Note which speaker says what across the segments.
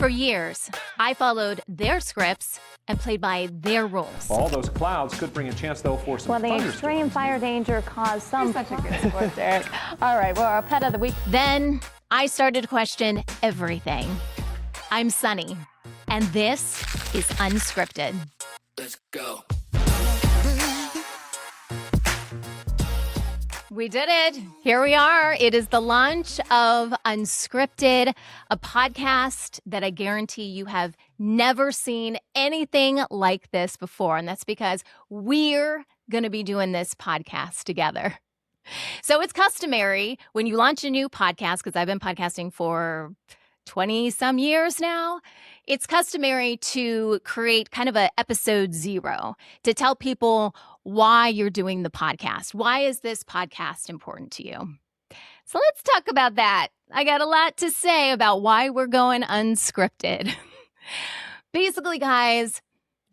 Speaker 1: For years, I followed their scripts and played by their rules.
Speaker 2: All those clouds could bring a chance, though, for some
Speaker 3: the extreme fire danger caused some...
Speaker 4: You're such a good sport, Derek.
Speaker 3: All right, well, our pet of the week.
Speaker 1: Then I started to question everything. I'm Sunny, and this is Unscripted.
Speaker 5: Let's go.
Speaker 1: We did it. Here we are. It is the launch of Unscripted, a podcast that I guarantee you have never seen anything like this before. And that's because we're going to be doing this podcast together. So it's customary when you launch a new podcast, because I've been podcasting for 20 some years now, it's customary to create kind of a episode 0 to tell people why you're doing the podcast. Why is this podcast important to you? So let's talk about that. I got a lot to say about why we're going unscripted. Basically, guys,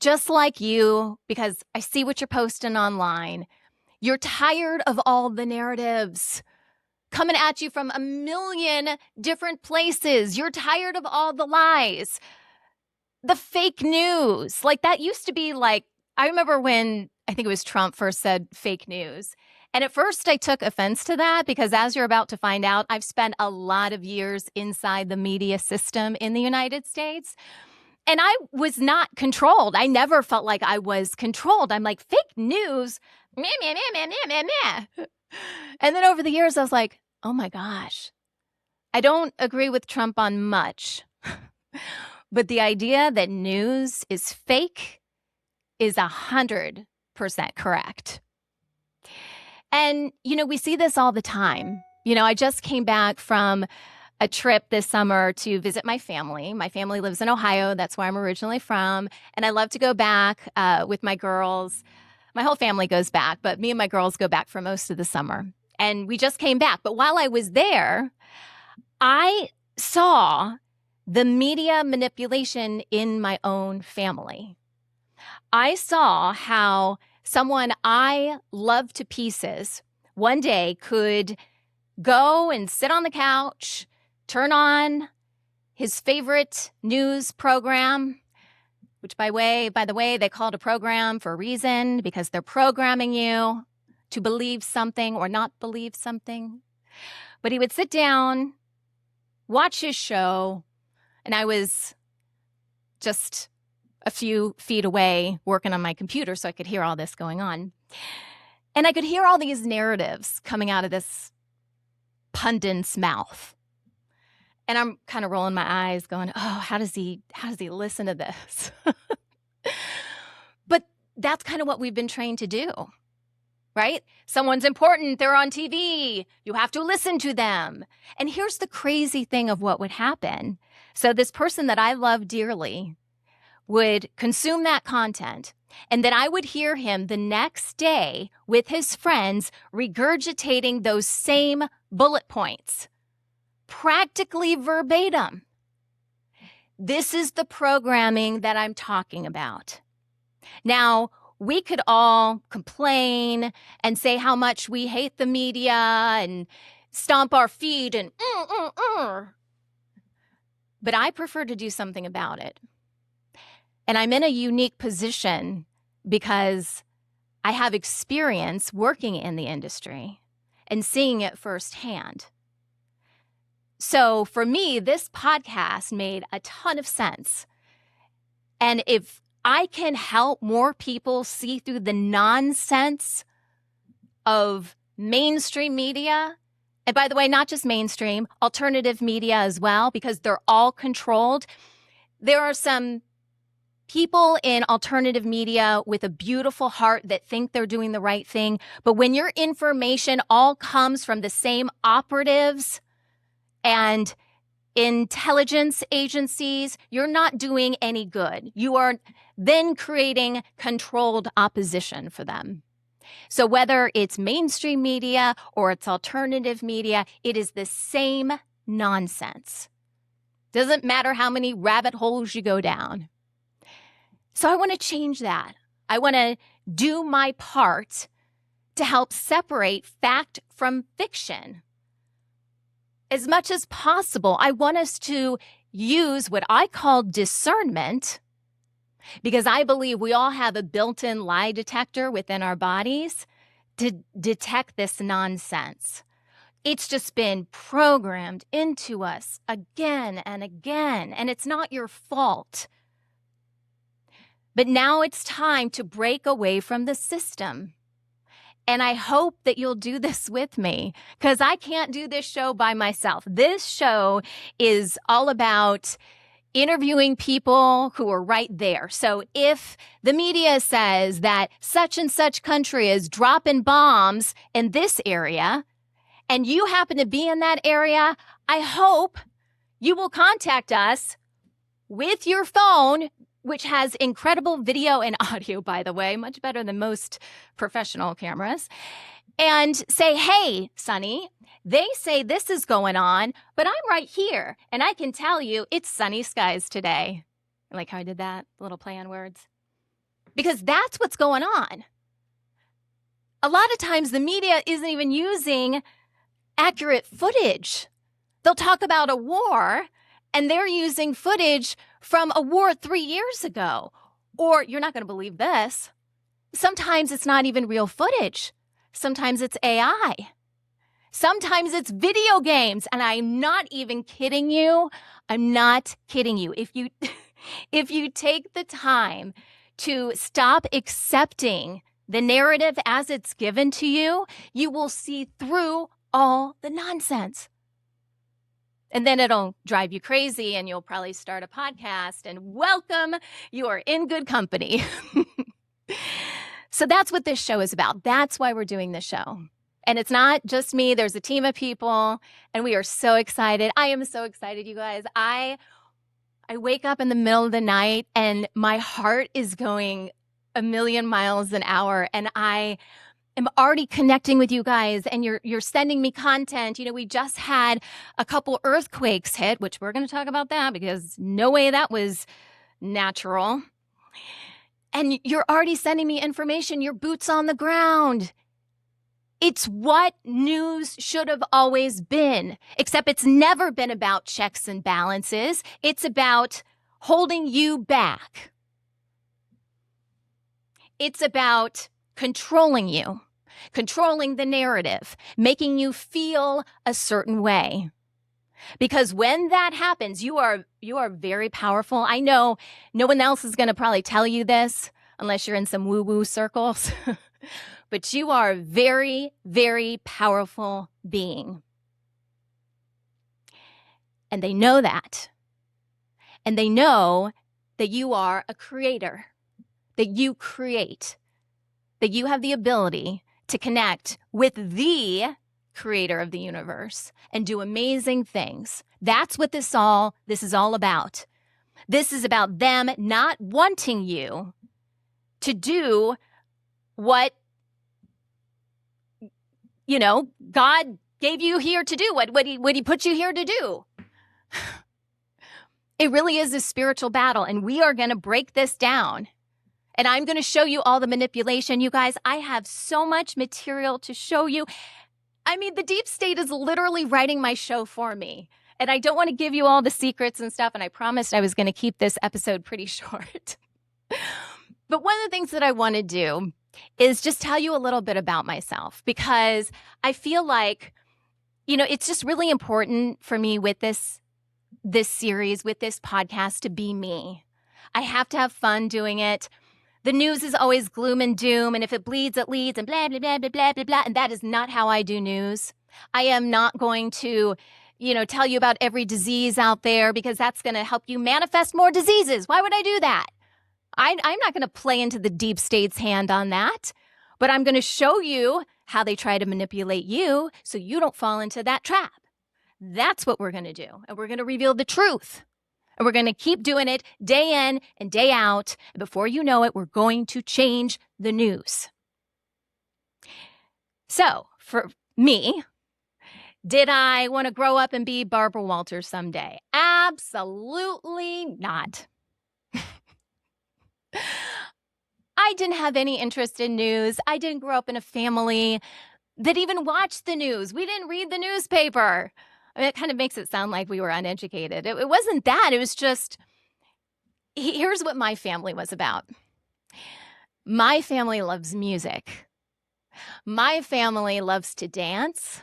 Speaker 1: just like you, because I see what you're posting online, you're tired of all the narratives coming at you from a million different places. You're tired of all the lies, the fake news. Like that used to be like, I remember when I think it was Trump first said fake news. And at first I took offense to that because, as you're about to find out, I've spent a lot of years inside the media system in the United States. And I was not controlled. I never felt like I was controlled. I'm like, fake news, meh, meh, meh, meh, meh, meh, meh. And then over the years, I was like, oh my gosh, I don't agree with Trump on much. But the idea that news is fake is 100% correct. And, we see this all the time. I just came back from a trip this summer to visit my family. My family lives in Ohio. That's where I'm originally from. And I love to go back with my girls. My whole family goes back, but me and my girls go back for most of the summer. And we just came back. But while I was there, I saw the media manipulation in my own family. I saw how someone I love to pieces one day could go and sit on the couch, turn on his favorite news program, which by the way, they call it a program for a reason, because they're programming you to believe something or not believe something. But he would sit down, watch his show, and I was just a few feet away working on my computer so I could hear all this going on. And I could hear all these narratives coming out of this pundit's mouth. And I'm kind of rolling my eyes going, oh, how does he listen to this? But that's kind of what we've been trained to do, right? Someone's important. They're on TV. You have to listen to them. And here's the crazy thing of what would happen. So this person that I love dearly would consume that content, and then I would hear him the next day with his friends regurgitating those same bullet points, practically verbatim. This is the programming that I'm talking about. Now, we could all complain and say how much we hate the media and stomp our feet and but I prefer to do something about it. And I'm in a unique position because I have experience working in the industry and seeing it firsthand. So for me, this podcast made a ton of sense. And if I can help more people see through the nonsense of mainstream media, and by the way, not just mainstream, alternative media as well, because they're all controlled. There are some people in alternative media with a beautiful heart that think they're doing the right thing. But when your information all comes from the same operatives and intelligence agencies, you're not doing any good. You are then creating controlled opposition for them. So whether it's mainstream media or it's alternative media, it is the same nonsense. Doesn't matter how many rabbit holes you go down. So I want to change that. I want to do my part to help separate fact from fiction. As much as possible, I want us to use what I call discernment, because I believe we all have a built-in lie detector within our bodies to detect this nonsense. It's just been programmed into us again and again, and it's not your fault. But now it's time to break away from the system. And I hope that you'll do this with me, because I can't do this show by myself. This show is all about interviewing people who are right there. So if the media says that such and such country is dropping bombs in this area, and you happen to be in that area, I hope you will contact us with your phone, which has incredible video and audio, by the way, much better than most professional cameras, and say, hey, Sonny, they say this is going on, but I'm right here, and I can tell you it's sunny skies today. I like how I did that little play on words. Because that's what's going on. A lot of times the media isn't even using accurate footage. They'll talk about a war, and they're using footage from a war 3 years ago. Or you're not going to believe this. Sometimes it's not even real footage. Sometimes it's AI. Sometimes it's video games. And I'm not even kidding you. I'm not kidding you. If you take the time to stop accepting the narrative as it's given to you, you will see through all the nonsense. And then it'll drive you crazy, and you'll probably start a podcast, and welcome, you are in good company. So that's what this show is about. That's why we're doing this show. And it's not just me. There's a team of people, and we are so excited. I am so excited, you guys. I wake up in the middle of the night, and my heart is going a million miles an hour, and I am already connecting with you guys, and you're sending me content. You know, we just had a couple earthquakes hit, which we're going to talk about that because no way that was natural. And you're already sending me information. Your boots on the ground. It's what news should have always been, except it's never been about checks and balances. It's about holding you back. It's about controlling you. Controlling the narrative, making you feel a certain way. Because when that happens, you are very powerful. I know no one else is going to probably tell you this unless you're in some woo-woo circles. But you are a very, very powerful being. And they know that. And they know that you are a creator, that you create, that you have the ability to connect with the creator of the universe and do amazing things. That's what this is all about. This is about them not wanting you to do what, God gave you here to do, what he put you here to do. It really is a spiritual battle, and we are going to break this down. And I'm going to show you all the manipulation. You guys, I have so much material to show you. I mean, the deep state is literally writing my show for me. And I don't want to give you all the secrets and stuff. And I promised I was going to keep this episode pretty short. But one of the things that I want to do is just tell you a little bit about myself, because I feel like, it's just really important for me with this series, with this podcast, to be me. I have to have fun doing it. The news is always gloom and doom, and if it bleeds, it leads, and blah, blah, blah, blah, blah, blah, blah. And that is not how I do news. I am not going to, tell you about every disease out there, because that's going to help you manifest more diseases. Why would I do that? I'm not going to play into the deep state's hand on that, but I'm going to show you how they try to manipulate you so you don't fall into that trap. That's what we're going to do, and we're going to reveal the truth. And we're going to keep doing it day in and day out. And before you know it, we're going to change the news. So, for me, did I want to grow up and be Barbara Walters someday? Absolutely not. I didn't have any interest in news. I didn't grow up in a family that even watched the news. We didn't read the newspaper. I mean, it kind of makes it sound like we were uneducated. It wasn't that. It was just, here's what my family was about. My family loves music. My family loves to dance.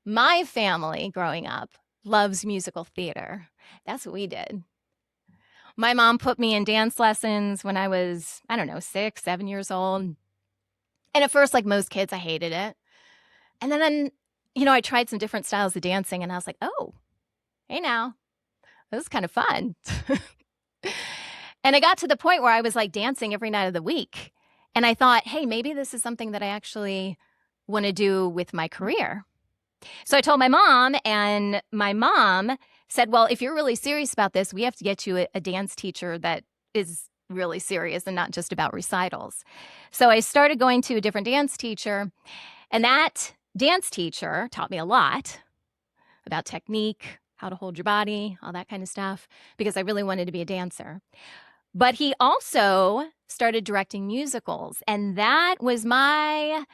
Speaker 1: My family, growing up, loves musical theater. That's what we did. My mom put me in dance lessons when I was, 6, 7 years old. And at first, like most kids, I hated it. And then, I tried some different styles of dancing, and I was like, oh, hey now, this is kind of fun. And I got to the point where I was like dancing every night of the week. And I thought, hey, maybe this is something that I actually want to do with my career. So I told my mom, and my mom said, well, if you're really serious about this, we have to get you a dance teacher that is really serious and not just about recitals. So I started going to a different dance teacher, and that dance teacher taught me a lot about technique, how to hold your body, all that kind of stuff, because I really wanted to be a dancer. But he also started directing musicals, and that was my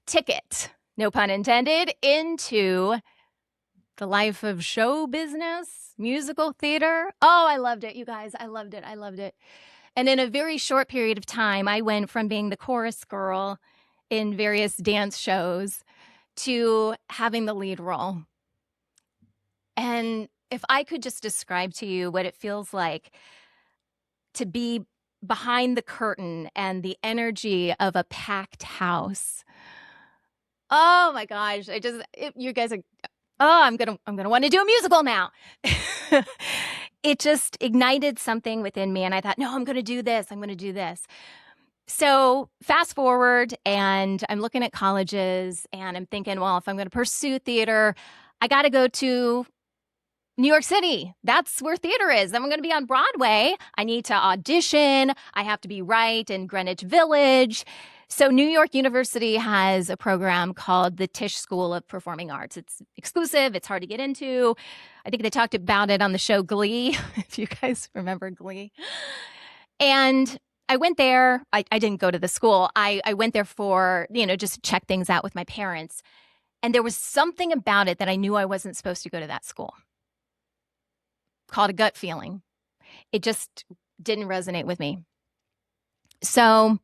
Speaker 1: ticket, no pun intended, into the life of show business, musical theater. Oh, I loved it, you guys. I loved it. I loved it. And in a very short period of time, I went from being the chorus girl in various dance shows to having the lead role. And if I could just describe to you what it feels like to be behind the curtain and the energy of a packed house. Oh my gosh, you guys are, I'm gonna want to do a musical now. It just ignited something within me, and I thought, no, I'm gonna do this. I'm gonna do this. So fast forward, and I'm looking at colleges, and I'm thinking, well, if I'm gonna pursue theater, I got to go to New York City. That's where theater is. I'm going to be on Broadway. I need to audition. I have to be right in Greenwich Village. So New York University has a program called the Tisch School of Performing Arts. It's exclusive. It's hard to get into. I think they talked about it on the show Glee, if you guys remember Glee. And I went there. I didn't go to the school. I went there for, just to check things out with my parents. And there was something about it that I knew I wasn't supposed to go to that school. Called a gut feeling. It just didn't resonate with me. So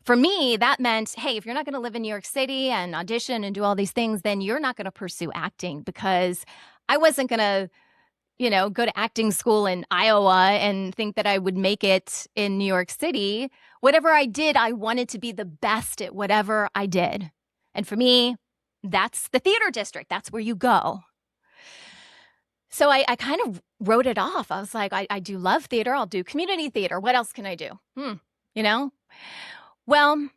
Speaker 1: for me, that meant, hey, if you're not going to live in New York City and audition and do all these things, then you're not going to pursue acting, because I wasn't going to, go to acting school in Iowa and think that I would make it in New York City. Whatever I did, I wanted to be the best at whatever I did. And for me, that's the theater district. That's where you go. So I kind of wrote it off. I was like, I do love theater. I'll do community theater. What else can I do? Well,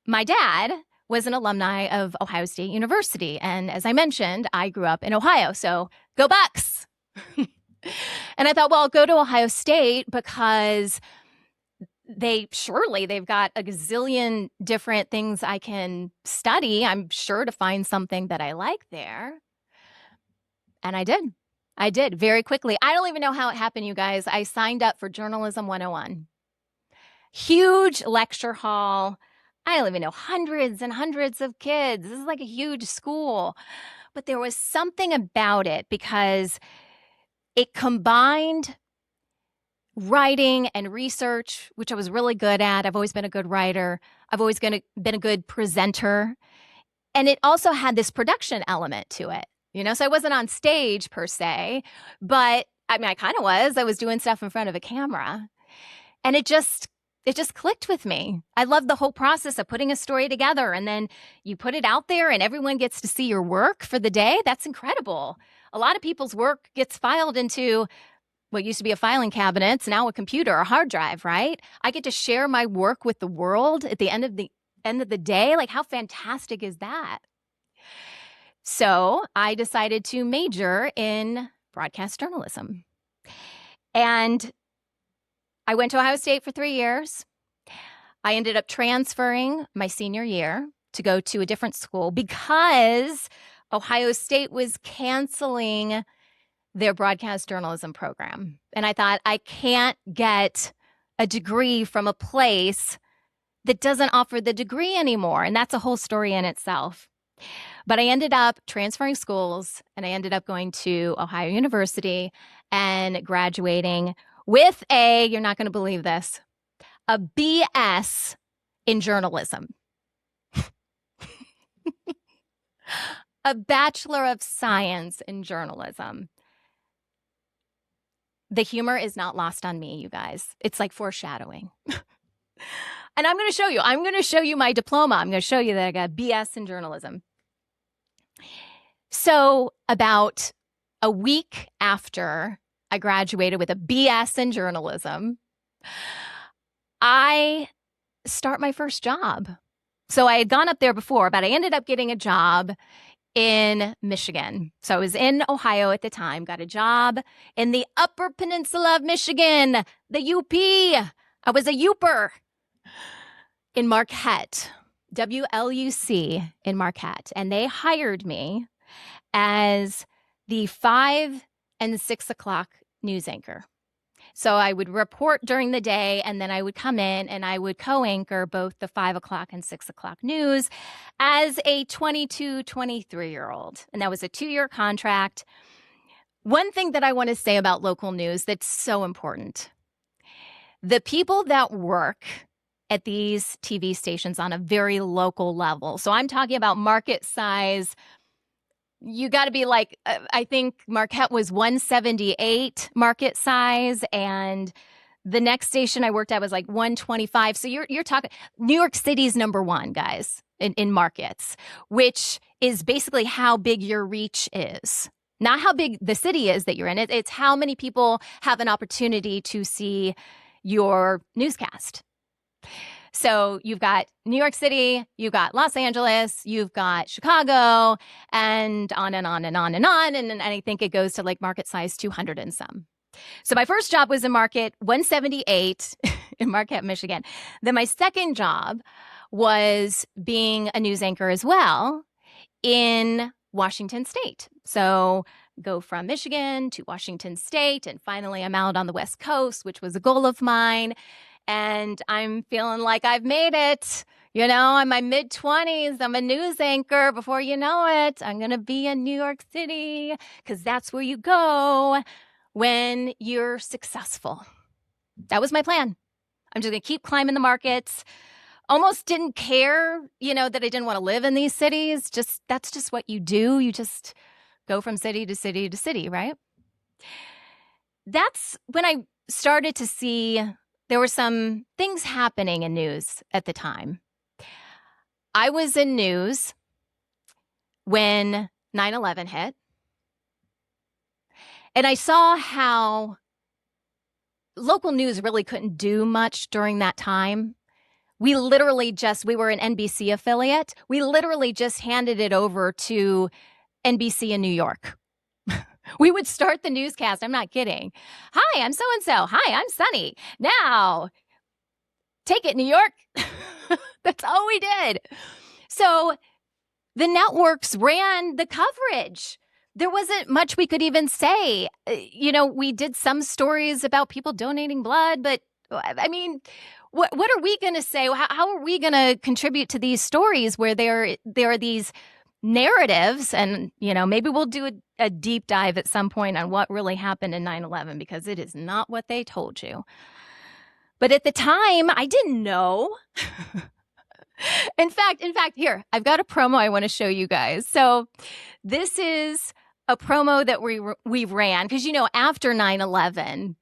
Speaker 1: my dad was an alumni of Ohio State University. And as I mentioned, I grew up in Ohio. So go Bucks. And I thought, well, I'll go to Ohio State because they've got a gazillion different things I can study. I'm sure to find something that I like there. And I did very quickly. I don't even know how it happened, you guys. I signed up for Journalism 101. Huge lecture hall. I don't even know, hundreds and hundreds of kids. This is like a huge school. But there was something about it because it combined writing and research, which I was really good at. I've always been a good writer. I've always been a good presenter. And it also had this production element to it. So I wasn't on stage per se, but I kind of was. I was doing stuff in front of a camera. And it just clicked with me. I love the whole process of putting a story together, and then you put it out there and everyone gets to see your work for the day. That's incredible. A lot of people's work gets filed into what used to be a filing cabinet. It's now a computer or hard drive, right? I get to share my work with the world at the end of the day. Like, how fantastic is that? So I decided to major in broadcast journalism. And I went to Ohio State for 3 years. I ended up transferring my senior year to go to a different school because Ohio State was canceling their broadcast journalism program. And I thought, I can't get a degree from a place that doesn't offer the degree anymore. And that's a whole story in itself. But I ended up transferring schools, and I ended up going to Ohio University and graduating with you're not going to believe this, a BS in journalism. A Bachelor of Science in journalism. The humor is not lost on me, you guys. It's like foreshadowing. And I'm going to show you. I'm going to show you my diploma. I'm going to show you that I got BS in journalism. So about a week after I graduated with a BS in journalism, I start my first job. So I had gone up there before, but I ended up getting a job in Michigan. So I was in Ohio at the time, got a job in the Upper Peninsula of Michigan, the UP. I was a Youper in Marquette, WLUC in Marquette. And they hired me as the 5 and 6 o'clock news anchor. So I would report during the day, and then I would come in and I would co-anchor both the 5 o'clock and 6 o'clock news as a 22, 23-year-old. And that was a 2-year contract. One thing that I want to say about local news that's so important. The people that work at these TV stations on a very local level, so I'm talking about market size, you got to be like, I think Marquette was 178 market size, and the next station I worked at was like 125. So you're talking New York City's number one, guys, in markets, which is basically how big your reach is. Not how big the city is that you're in. It's how many people have an opportunity to see your newscast. So you've got New York City, you've got Los Angeles, you've got Chicago, and on and on and on and on. And I think it goes to like market size 200 and some. So my first job was in market 178 in Marquette, Michigan. Then my second job was being a news anchor as well in Washington State. So go from Michigan to Washington State. And finally, I'm out on the West Coast, which was a goal of mine. And I'm feeling like I've made it. You know, I'm in my mid-20s. I'm a news anchor. Before you know it, I'm going to be in New York City, because that's where you go when you're successful. That was my plan. I'm just going to keep climbing the markets. Almost didn't care, you know, that I didn't want to live in these cities. That's just what you do. You just go from city to city to city, right? That's when I started to see there were some things happening in news at the time. I was in news when 9/11 hit. And I saw how local news really couldn't do much during that time. We were an NBC affiliate. We literally just handed it over to NBC in New York. We would start the newscast. I'm not kidding. Hi, I'm so-and-so. Hi, I'm Sunny. Now, take it, New York. That's all we did. So the networks ran the coverage. There wasn't much we could even say. You know, we did some stories about people donating blood, but I mean, what are we going to say? How are we going to contribute to these stories where there are these narratives? And, you know, maybe we'll do a deep dive at some point on what really happened in 9/11, because it is not what they told you. But at the time, I didn't know. In fact, here, I've got a promo I want to show you guys. So this is a promo that we ran, because, you know, after 9/11,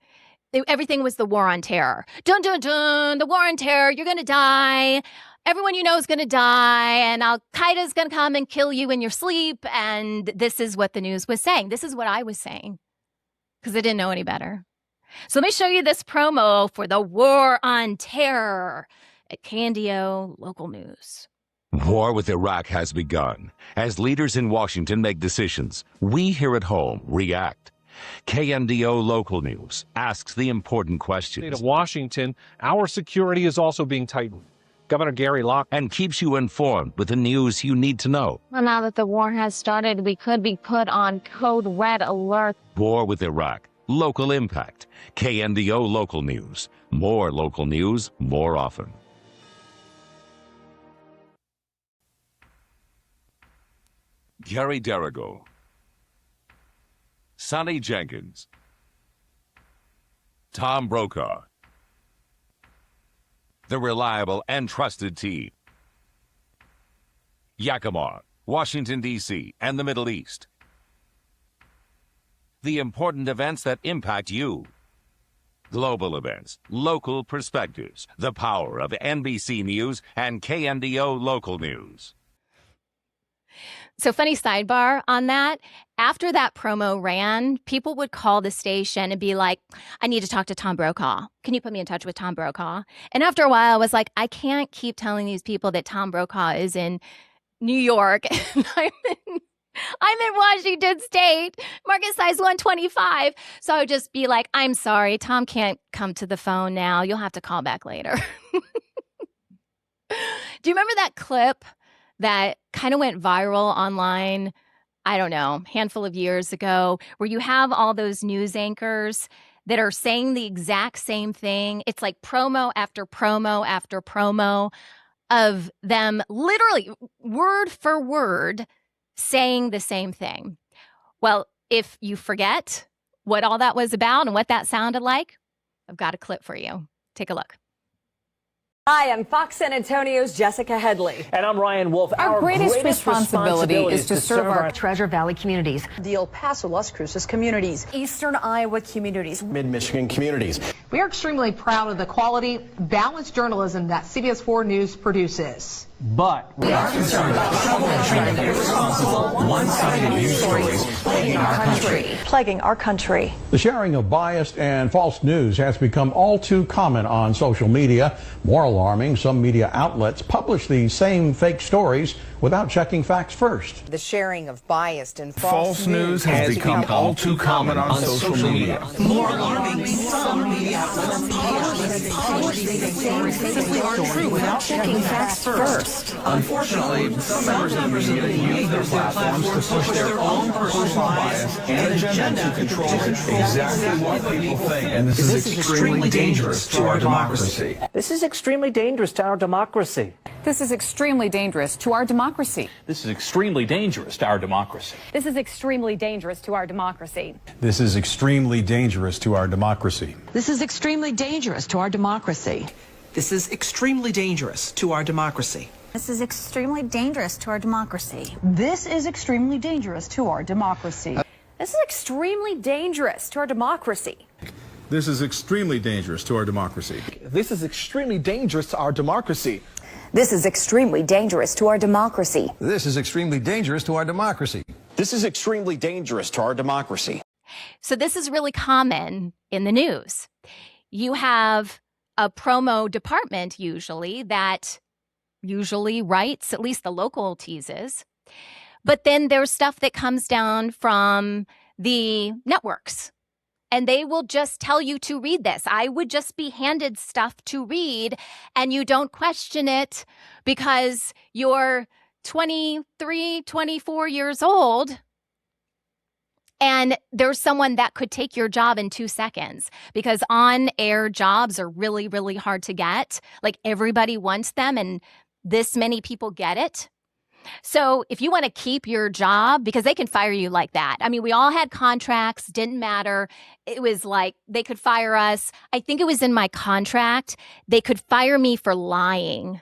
Speaker 1: everything was the war on terror. Dun, dun, dun, the war on terror, you're going to die. Everyone you know is going to die, and Al-Qaeda's going to come and kill you in your sleep. And this is what the news was saying. This is what I was saying, because I didn't know any better. So let me show you this promo for the war on terror at KNDO Local News.
Speaker 4: War with Iraq has begun. As leaders in Washington make decisions, we here at home react. KNDO Local News asks the important questions.
Speaker 2: In the state of Washington, our security is also being tightened. Governor Gary Locke
Speaker 4: and keeps you informed with the news you need to know.
Speaker 3: Well, now that the war has started, we could be put on code red alert.
Speaker 4: War with Iraq. Local impact. KNDO Local News. More local news, more often. Gary Derigo, Sonny Jenkins, Tom Brokaw, the reliable and trusted team. Yakima, Washington, D.C., and the Middle East. The important events that impact you. Global events, local perspectives, the power of NBC News and KNDO Local News.
Speaker 1: So funny sidebar on that. After that promo ran, people would call the station and be like, I need to talk to Tom Brokaw. Can you put me in touch with Tom Brokaw? And after a while, I was like, I can't keep telling these people that Tom Brokaw is in New York and I'm in Washington State, market size 125. So I would just be like, I'm sorry, Tom can't come to the phone now. You'll have to call back later. Do you remember that clip that kind of went viral online, I don't know, handful of years ago, where you have all those news anchors that are saying the exact same thing? It's like promo after promo after promo of them literally word for word saying the same thing. Well, if you forget what all that was about and what that sounded like, I've got a clip for you. Take a look.
Speaker 5: Hi, I'm Fox San Antonio's Jessica Headley.
Speaker 6: And I'm Ryan Wolf.
Speaker 7: Our greatest responsibility is to serve our
Speaker 5: Treasure Valley communities,
Speaker 8: the El Paso, Las Cruces communities,
Speaker 5: Eastern Iowa communities,
Speaker 9: Mid-Michigan communities.
Speaker 10: We are extremely proud of the quality, balanced journalism that CBS 4 News produces.
Speaker 6: But we are concerned about troubling, irresponsible, one-sided news stories
Speaker 8: plaguing our country.
Speaker 11: The sharing of biased and false news has become all too common on social media. More alarming, some media outlets publish these same fake stories without checking facts first.
Speaker 12: The sharing of biased and
Speaker 13: false news has become all too common on social media.
Speaker 12: More alarming, some media outlets publish these stories simply aren't true without checking facts first.
Speaker 13: Unfortunately, some members of the media use their platforms to push their own personal bias and agenda to control exactly what people think. And this is extremely dangerous to our democracy.
Speaker 6: this is extremely dangerous to our democracy.
Speaker 7: This is extremely dangerous to our democracy.
Speaker 14: This is extremely dangerous to our democracy.
Speaker 15: This is extremely dangerous to our democracy.
Speaker 16: This is extremely dangerous to our democracy.
Speaker 17: This is extremely dangerous to our democracy.
Speaker 18: This is extremely dangerous to our democracy.
Speaker 19: This is extremely dangerous to our democracy.
Speaker 20: This is extremely dangerous to our democracy.
Speaker 15: This is extremely dangerous to our democracy.
Speaker 16: This is extremely dangerous to our democracy.
Speaker 9: This is extremely dangerous to our democracy.
Speaker 12: This is extremely dangerous to our democracy.
Speaker 11: This is extremely dangerous to our democracy.
Speaker 9: This is extremely dangerous to our democracy.
Speaker 1: So this is really common in the news. You have a promo department usually that usually writes, at least the local teases. But then there's stuff that comes down from the networks. And they will just tell you to read this. I would just be handed stuff to read and you don't question it because you're 23, 24 years old and there's someone that could take your job in 2 seconds because on-air jobs are really, really hard to get. Like everybody wants them and this many people get it. So if you want to keep your job, because they can fire you like that. I mean, we all had contracts, didn't matter. It was like they could fire us. I think it was in my contract. They could fire me for lying.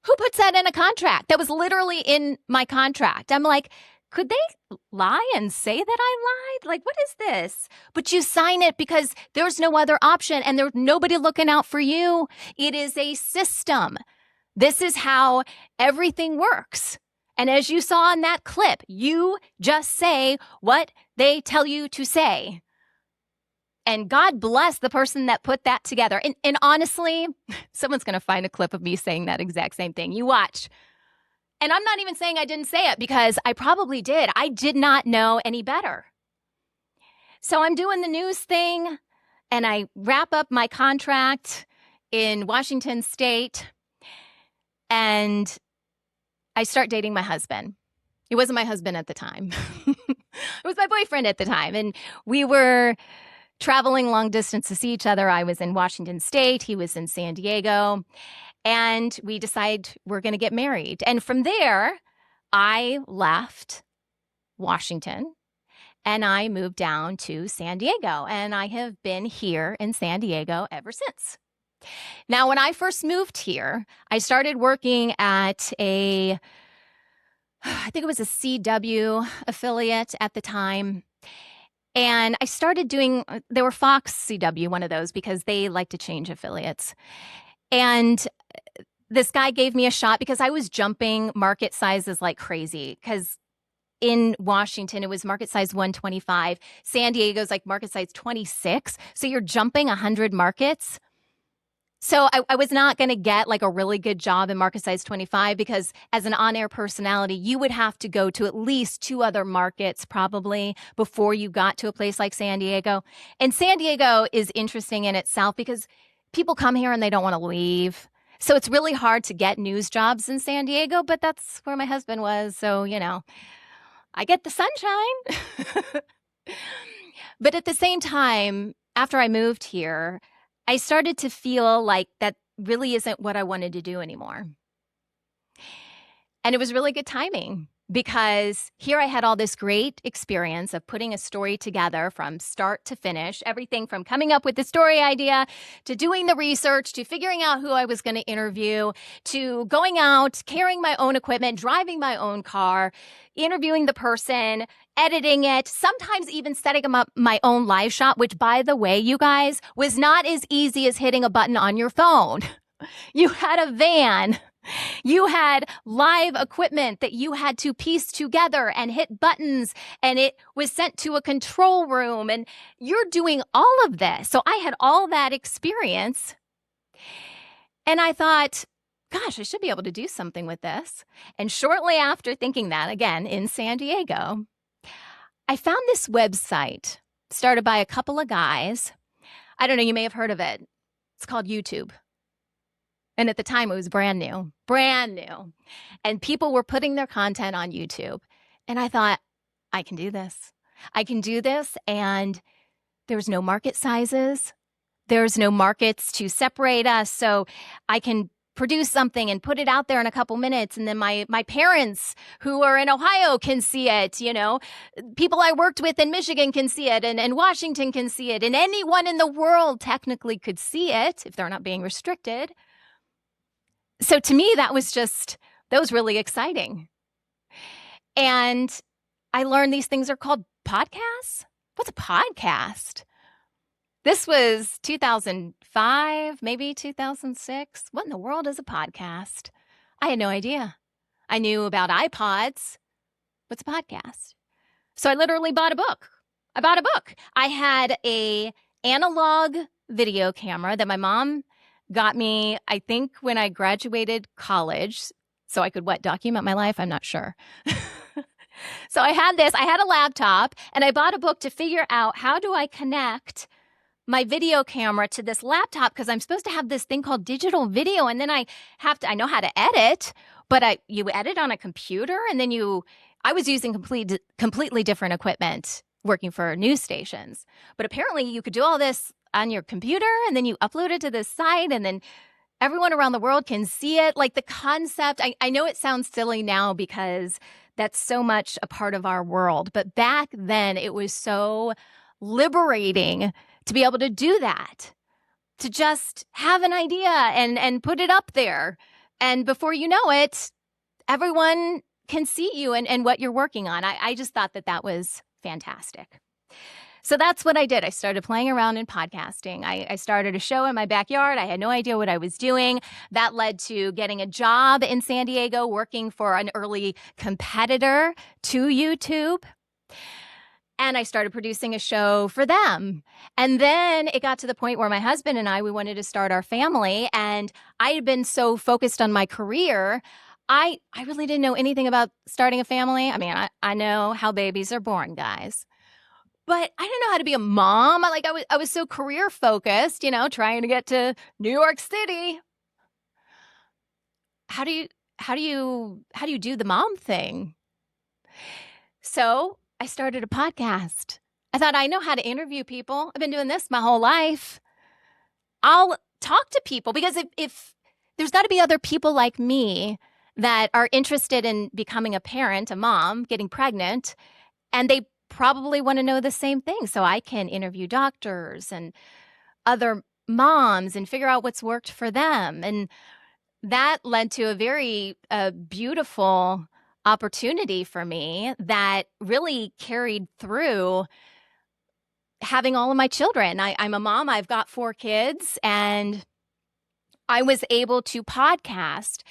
Speaker 1: Who puts that in a contract? That was literally in my contract. I'm like, could they lie and say that I lied? Like, what is this? But you sign it because there's no other option and there's nobody looking out for you. It is a system. This is how everything works. And as you saw in that clip, you just say what they tell you to say. And God bless the person that put that together. And honestly, someone's going to find a clip of me saying that exact same thing. You watch. And I'm not even saying I didn't say it because I probably did. I did not know any better. So I'm doing the news thing and I wrap up my contract in Washington State. And I start dating my husband. He wasn't my husband at the time. It was my boyfriend at the time. And we were traveling long distance to see each other. I was in Washington State. He was in San Diego. And we decide we're going to get married. And from there, I left Washington and I moved down to San Diego, and I have been here in San Diego ever since. Now, when I first moved here, I started working at I think it was a CW affiliate at the time. And I started they were Fox CW, one of those, because they like to change affiliates. And this guy gave me a shot because I was jumping market sizes like crazy, because in Washington, it was market size 125. San Diego's like market size 26. So you're jumping 100 markets. So I was not going to get like a really good job in market size 25, because as an on-air personality, you would have to go to at least 2 other markets probably before you got to a place like San Diego. And San Diego is interesting in itself because people come here and they don't want to leave. So it's really hard to get news jobs in San Diego, but that's where my husband was. So, I get the sunshine. But at the same time, after I moved here, I started to feel like that really isn't what I wanted to do anymore. And it was really good timing, because here I had all this great experience of putting a story together from start to finish, everything from coming up with the story idea to doing the research to figuring out who I was going to interview to going out, carrying my own equipment, driving my own car, interviewing the person, editing it, sometimes even setting up my own live shot, which, by the way, you guys, was not as easy as hitting a button on your phone. You had a van. You had live equipment that you had to piece together and hit buttons, and it was sent to a control room, and you're doing all of this. So I had all that experience, and I thought, gosh, I should be able to do something with this. And shortly after thinking that, again, in San Diego, I found this website started by a couple of guys. I don't know, you may have heard of it. It's called YouTube. And at the time, it was brand new. And people were putting their content on YouTube. And I thought, I can do this. And there's no market sizes. There's no markets to separate us. So I can produce something and put it out there in a couple minutes. And then my parents who are in Ohio can see it. People I worked with in Michigan can see it, and Washington can see it. And anyone in the world technically could see it if they're not being restricted. So to me, that was really exciting. And I learned these things are called podcasts. What's a podcast? This was 2005, maybe 2006. What in the world is a podcast? I had no idea. I knew about iPods. What's a podcast? So I literally bought a book. I had a analog video camera that my mom got me, I think, when I graduated college, so I could, document my life? I'm not sure. So I had a laptop, and I bought a book to figure out how do I connect my video camera to this laptop, because I'm supposed to have this thing called digital video, and then I know how to edit, but you edit on a computer, and then I was using completely different equipment working for news stations. But apparently you could do all this on your computer, and then you upload it to this site, and then everyone around the world can see it. Like the concept, I know it sounds silly now because that's so much a part of our world, but back then it was so liberating to be able to do that, to just have an idea and put it up there. And before you know it, everyone can see you and what you're working on. I just thought that was fantastic. So that's what I did. I started playing around in podcasting. I started a show in my backyard. I had no idea what I was doing. That led to getting a job in San Diego, working for an early competitor to YouTube. And I started producing a show for them. And then it got to the point where my husband and we wanted to start our family. And I had been so focused on my career, I really didn't know anything about starting a family. I mean, I know how babies are born, guys. But I didn't know how to be a mom. I was so career focused, trying to get to New York City. How do you do the mom thing? So I started a podcast. I thought, I know how to interview people. I've been doing this my whole life. I'll talk to people, because if there's got to be other people like me that are interested in becoming a parent, a mom, getting pregnant, and they probably want to know the same thing. So I can interview doctors and other moms and figure out what's worked for them. And that led to a very beautiful opportunity for me that really carried through having all of my children. I'm a mom. I've got 4 kids, and I was able to podcast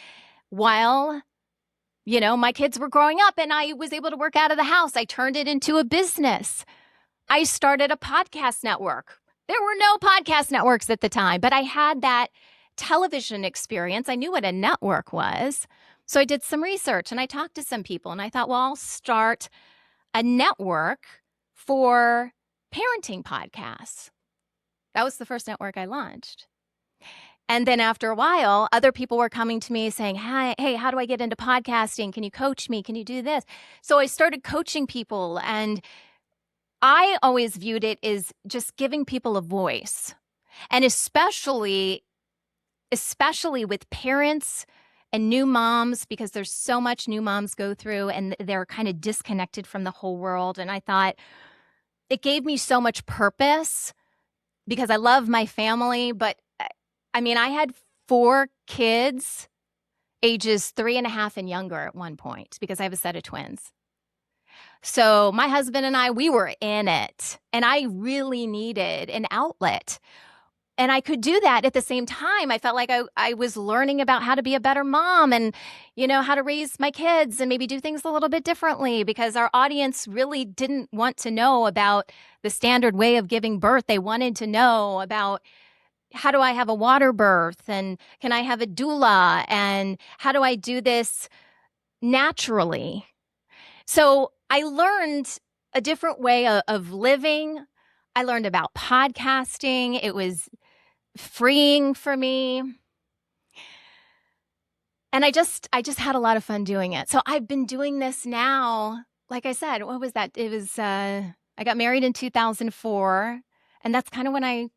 Speaker 1: while, my kids were growing up, and I was able to work out of the house. I turned it into a business. I started a podcast network. There were no podcast networks at the time, but I had that television experience. I knew what a network was. So I did some research and I talked to some people, and I thought, well, I'll start a network for parenting podcasts. That was the first network I launched. And then after a while, other people were coming to me saying, hey, how do I get into podcasting? Can you coach me? Can you do this? So I started coaching people, and I always viewed it as just giving people a voice. And especially with parents and new moms, because there's so much new moms go through and they're kind of disconnected from the whole world. And I thought it gave me so much purpose because I love my family. But I had 4 kids, ages 3.5 and younger at one point, because I have a set of twins. So my husband and I, we were in it, and I really needed an outlet. And I could do that at the same time. I felt like I was learning about how to be a better mom and, how to raise my kids and maybe do things a little bit differently, because our audience really didn't want to know about the standard way of giving birth. They wanted to know about, how do I have a water birth, and can I have a doula, and how do I do this naturally? So I learned a different way of living. I learned about podcasting. It was freeing for me. And I just had a lot of fun doing it. So I've been doing this now. Like I said, what was that? It was, I got married in 2004. And that's kind of when I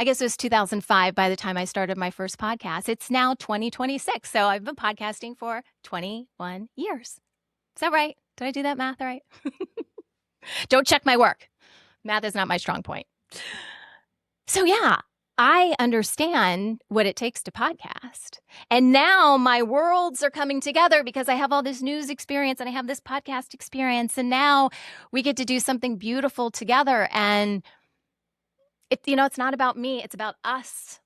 Speaker 1: guess it was 2005 by the time I started my first podcast. It's now 2026. So I've been podcasting for 21 years. Is that right? Did I do that math right? Don't check my work. Math is not my strong point. So yeah, I understand what it takes to podcast. And now my worlds are coming together because I have all this news experience and I have this podcast experience. And now we get to do something beautiful together. And it's not about me. It's about us.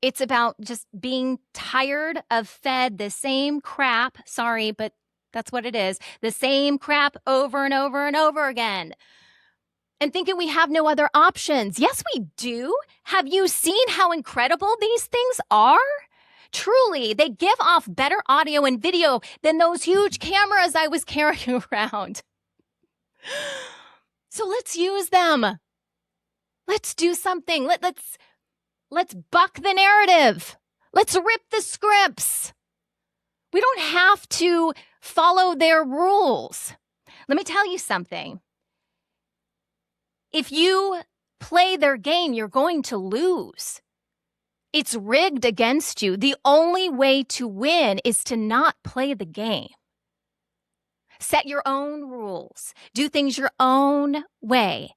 Speaker 1: It's about just being tired of fed the same crap. Sorry, but that's what it is. The same crap over and over and over again. And thinking we have no other options. Yes, we do. Have you seen how incredible these things are? Truly, they give off better audio and video than those huge cameras I was carrying around. So let's use them. Let's do something. Let's buck the narrative. Let's rip the scripts. We don't have to follow their rules. Let me tell you something. If you play their game, you're going to lose. It's rigged against you. The only way to win is to not play the game. Set your own rules. Do things your own way.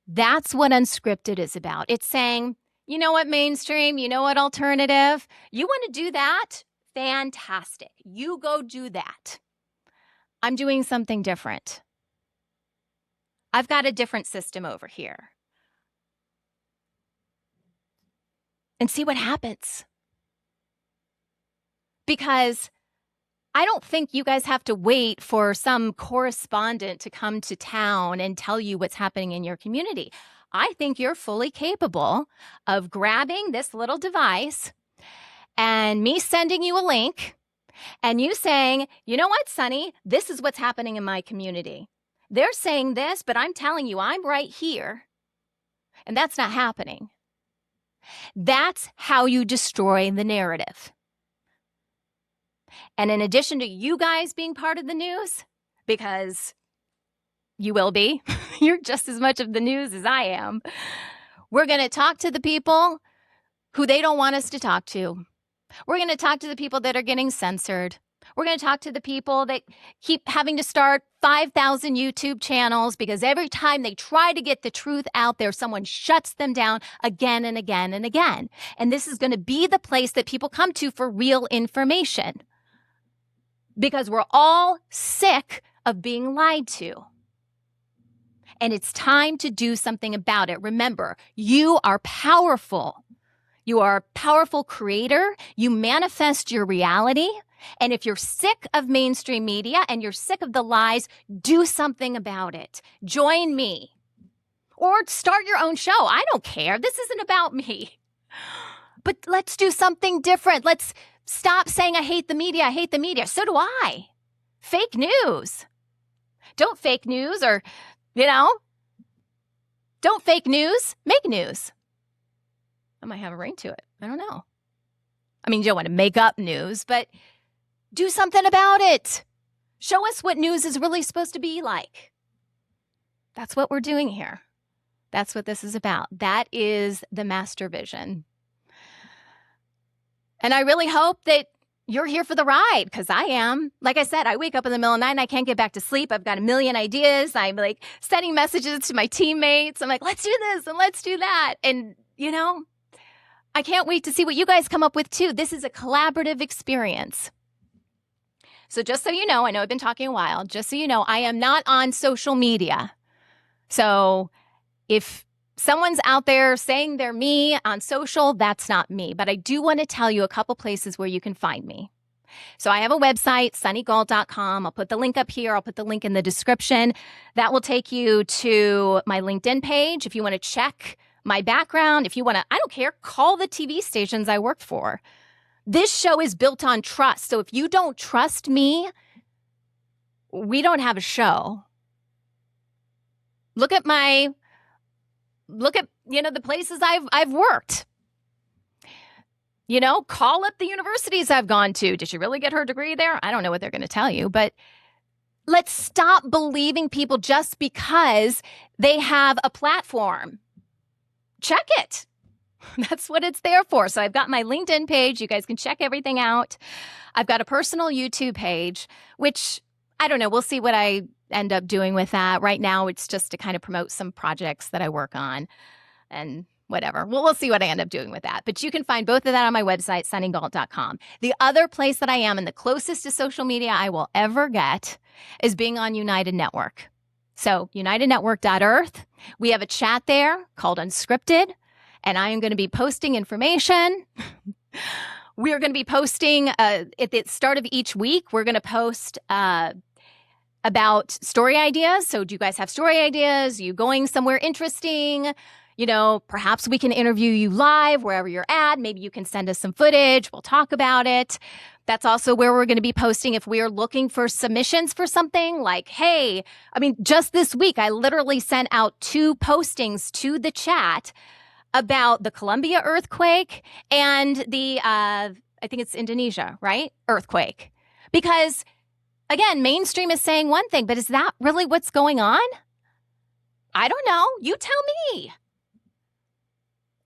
Speaker 1: That's what Unscripted is about. It's saying, you know what, mainstream? You know what, alternative? You want to do that? Fantastic. You go do that. I'm doing something different. I've got a different system over here. And see what happens. Because I don't think you guys have to wait for some correspondent to come to town and tell you what's happening in your community. I think you're fully capable of grabbing this little device and me sending you a link and you saying, you know what, Sonny, this is what's happening in my community. They're saying this, but I'm telling you, I'm right here. And that's not happening. That's how you destroy the narrative. And in addition to you guys being part of the news, because you will be, you're just as much of the news as I am, we're going to talk to the people who they don't want us to talk to. We're going to talk to the people that are getting censored. We're going to talk to the people that keep having to start 5,000 YouTube channels because every time they try to get the truth out there, someone shuts them down again and again and again. And this is going to be the place that people come to for real information because we're all sick of being lied to. And it's time to do something about it. Remember, you are powerful. You are a powerful creator. You manifest your reality. And if you're sick of mainstream media and you're sick of the lies, do something about it. Join me. Or start your own show. I don't care. This isn't about me. But let's do something different. Let's stop saying, I hate the media. I hate the media. So do I. Fake news. Don't fake news or, don't fake news. Make news. I might have a ring to it. I don't know. I mean, you don't want to make up news, but do something about it. Show us what news is really supposed to be like. That's what we're doing here. That's what this is about. That is the master vision. And I really hope that you're here for the ride, because I am. Like I said, I wake up in the middle of the night and I can't get back to sleep. I've got a million ideas. I'm like sending messages to my teammates. I'm like, let's do this and let's do that. And, I can't wait to see what you guys come up with too. This is a collaborative experience. So just so you know, I know I've been talking a while, just so you know, I am not on social media. So if someone's out there saying they're me on social, that's not me. But I do want to tell you a couple places where you can find me. So I have a website, sunnygault.com. I'll put the link up here. I'll put the link in the description. That will take you to my LinkedIn page if you want to check my background. If you want to, I don't care, call the TV stations I work for. This show is built on trust. So if you don't trust me, we don't have a show. Look at the places I've worked. Call up the universities I've gone to. Did she really get her degree there? I don't know what they're going to tell you, but let's stop believing people just because they have a platform. Check it. That's what it's there for. So I've got my LinkedIn page. You guys can check everything out. I've got a personal YouTube page, which I don't know. We'll see what I end up doing with that. Right now, it's just to kind of promote some projects that I work on and whatever. We'll see what I end up doing with that. But you can find both of that on my website, sunnygault.com. The other place that I am and the closest to social media I will ever get is being on United Network. So unitednetwork.earth. We have a chat there called Unscripted, and I am going to be posting information. We are going to be posting at the start of each week. We're going to post about story ideas. So do you guys have story ideas? Are you going somewhere interesting? Perhaps we can interview you live wherever you're at. Maybe you can send us some footage. We'll talk about it. That's also where we're going to be posting if we are looking for submissions for something like, hey, just this week, I literally sent out 2 postings to the chat about the Colombia earthquake and the, I think it's Indonesia, right? Earthquake. Because again, mainstream is saying one thing, but is that really what's going on? I don't know. You tell me.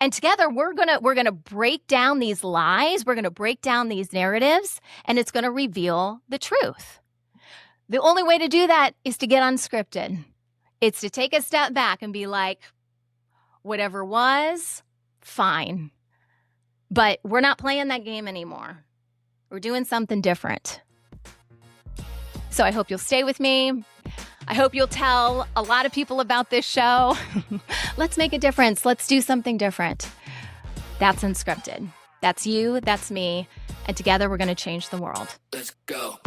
Speaker 1: And together, we're gonna break down these lies. We're gonna break down these narratives, and it's gonna reveal the truth. The only way to do that is to get unscripted. It's to take a step back and be like, whatever was, fine. But we're not playing that game anymore. We're doing something different. So I hope you'll stay with me. I hope you'll tell a lot of people about this show. Let's make a difference. Let's do something different. That's Unscripted. That's you. That's me. And together we're going to change the world.
Speaker 6: Let's go.